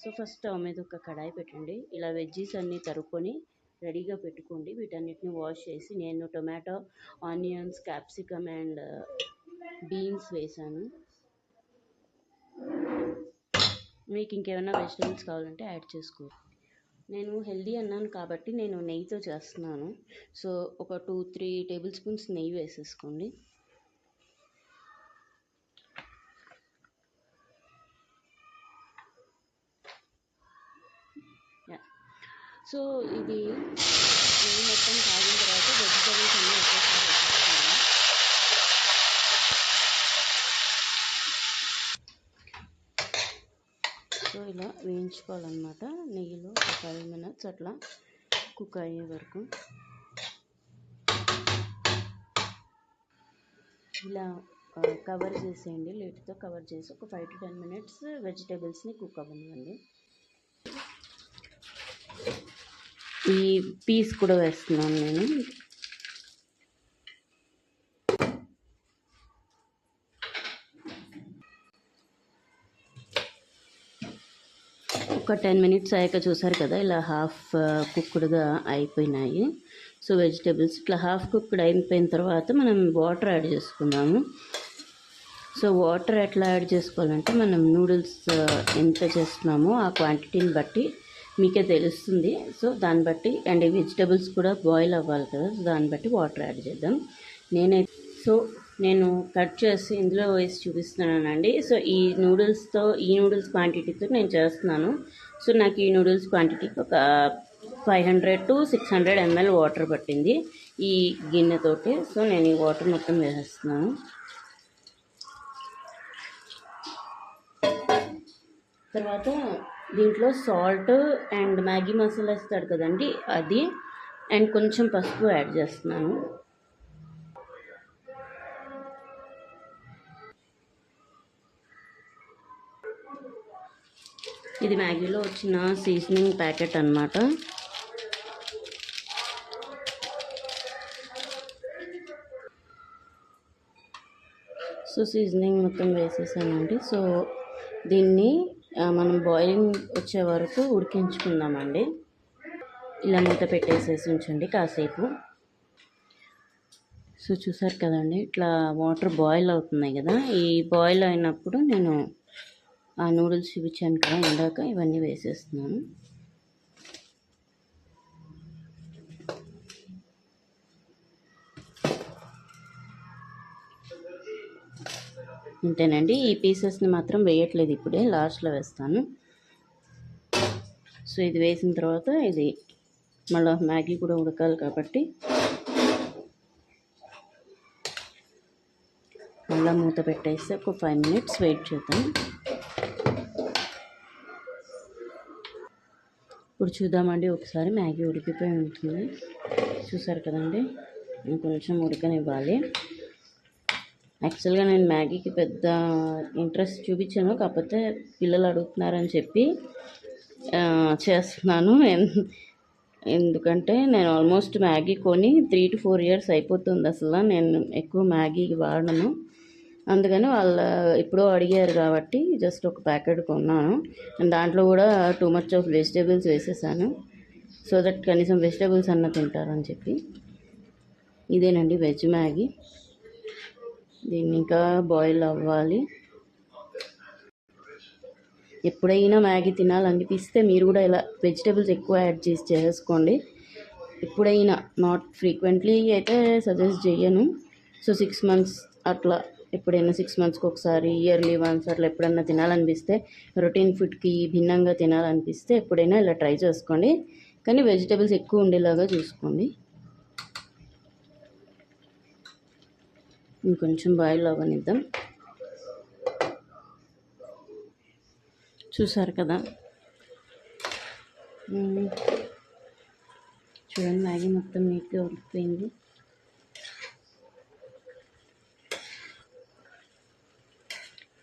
So first stove మీద ఒక కడాయి పెట్టండి. ఇలా వెజ్జీస్ అన్నీ తరుక్కొని రెడీగా పెట్టుకోండి. వీటన్నిటిని వాష్ చేసి నేను tomato, onions, capsicum and beans వేసాను. మీకు ఇంకేమైనా వెజిటబుల్స్ కావాలంటే యాడ్ చేసుకోండి. నేను హెల్దీ అన్నాను కాబట్టి నేను నెయ్యితో చేస్తున్నాను. సో ఒక 2-3 టేబుల్ స్పూన్స్ నెయ్యి వేసేసుకోండి. సో ఇది నెయ్యి మొత్తం కాగిన తర్వాత వెజిటబుల్స్ అన్నీ ఒకేసారి వేసేస్తున్నాను. సో ఇలా వేయించుకోవాలన్నమాట నెయ్యిలో ఒక 5 minutes అట్లా కుక్ అయ్యే వరకు. ఇలా కవర్ చేసేయండి, లిడ్తో కవర్ చేసి ఒక 5 to 10 minutes వెజిటేబుల్స్ని కుక్ అవ్వనివ్వండి. ఈ పీస్ కూడా వేస్తున్నాను నేను. ఒక 10 minutes అయ్యాక చూసారు కదా, ఇలా హాఫ్ కుక్డ్గా అయిపోయినాయి. సో వెజిటేబుల్స్ ఇట్లా హాఫ్ కుక్డ్ అయిపోయిన తర్వాత మనం వాటర్ యాడ్ చేసుకుందాము. సో వాటర్ ఎట్లా యాడ్ చేసుకోవాలంటే మనం నూడిల్స్ ఎంత చేస్తున్నామో ఆ క్వాంటిటీని బట్టి మీకే తెలుస్తుంది. సో దాన్ని బట్టి అండ్ వెజిటబుల్స్ కూడా బాయిల్ అవ్వాలి కదా, సో దాన్ని బట్టి వాటర్ యాడ్ చేద్దాం. నేను కట్ చేసి ఇందులో వేసి చూపిస్తున్నానండి. సో ఈ నూడిల్స్ క్వాంటిటీతో నేను చేస్తున్నాను. సో నాకు ఈ నూడిల్స్ క్వాంటిటీకి ఒక 500 to 600 ml వాటర్ పట్టింది ఈ గిన్నెతోటి. సో నేను ఈ వాటర్ మొత్తం వేసేస్తున్నాను. తర్వాత దీంట్లో సాల్ట్ అండ్ మ్యాగీ మసాలా ఇస్తాడు కదండి, అది అండ్ కొంచెం పసుపు యాడ్ చేస్తున్నాను. ఇది మ్యాగీలో వచ్చిన సీజనింగ్ ప్యాకెట్ అన్నమాట. సో సీజనింగ్ మొత్తం వేసేసానండి. సో దీన్ని మనం బాయిలింగ్ వచ్చే వరకు ఉడికించుకుందామండి. ఇలా మూత పెట్టేసేసి ఉంచండి కాసేపు. సో చూసారు కదండి, ఇట్లా వాటర్ బాయిల్ అవుతున్నాయి కదా, ఈ బాయిల్ అయినప్పుడు నేను ఆ నూడిల్స్ చూపించాను కదా ఇందాక, ఇవన్నీ వేసేస్తున్నాను. అంతేనండి, ఈ పీసెస్ని మాత్రం వేయట్లేదు, ఇప్పుడే లాస్ట్లో వేస్తాను. సో ఇది వేసిన తర్వాత ఇది మళ్ళీ మ్యాగీ కూడా ఉడకాలి కాబట్టి మళ్ళీ మూత పెట్టేసి ఒక 5 minutes వెయిట్ చేద్దాం. ఇప్పుడు చూద్దామండి ఒకసారి. మ్యాగీ ఉడికిపోయి ఉంటుంది, చూసారు కదండి. కొంచెం ఉడకనివ్వాలి. యాక్చువల్గా నేను మ్యాగీకి పెద్ద ఇంట్రెస్ట్ చూపించాను, కాకపోతే పిల్లలు అడుగుతున్నారని చెప్పి చేస్తున్నాను. ఎందుకంటే నేను ఆల్మోస్ట్ మ్యాగీ కొని 3 to 4 years అయిపోతుంది. అసలు నేను ఎక్కువ మ్యాగీకి వాడను, అందుకని వాళ్ళు ఎప్పుడో అడిగారు కాబట్టి జస్ట్ ఒక ప్యాకెట్ కొన్నాను. అండ్ దాంట్లో కూడా టూ మచ్ ఆఫ్ వెజిటేబుల్స్ వేసేసాను, సో దట్ కనీసం వెజిటేబుల్స్ అన్న తింటారని చెప్పి. ఇదేనండి వెజ్ మ్యాగీ. దీన్ని ఇంకా బాయిల్ అవ్వాలి. ఎప్పుడైనా మ్యాగీ తినాలనిపిస్తే మీరు కూడా ఇలా వెజిటేబుల్స్ ఎక్కువ యాడ్ చేసి చేసుకోండి. ఎప్పుడైనా, నాట్ ఫ్రీక్వెంట్లీ అయితే సజెస్ట్ చేయను. సో 6 months అట్లా, ఎప్పుడైనా 6 monthsకి ఒకసారి, ఇయర్లీ వన్స్ అట్లా ఎప్పుడైనా తినాలనిపిస్తే, రొటీన్ ఫుడ్కి భిన్నంగా తినాలనిపిస్తే ఎప్పుడైనా ఇలా ట్రై చేసుకోండి. కానీ వెజిటేబుల్స్ ఎక్కువ ఉండేలాగా చూసుకోండి. ఇంకొంచెం బాయిల్ అవ్వనిద్దాం. చూసారు కదా, చూడండి మ్యాగీ మొత్తం నీట్గా ఉడికిపోయింది.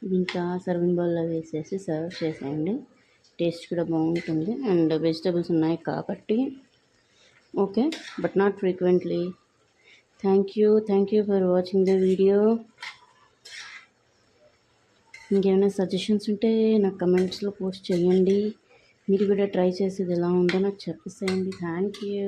ఇది ఇంకా సర్వింగ్ బౌల్లో వేసేసి సర్వ్ చేసేయండి. టేస్ట్ కూడా బాగుంటుంది అండ్ వెజిటేబుల్స్ ఉన్నాయి కాబట్టి okay, but not frequently. Thank you for watching the video. ఇంకేమైనా సజెషన్స్ ఉంటే నాకు కమెంట్స్లో పోస్ట్ చేయండి. మీరు కూడా ట్రై చేసేది ఎలా ఉందో నాకు చెప్పేసేయండి. Thank you.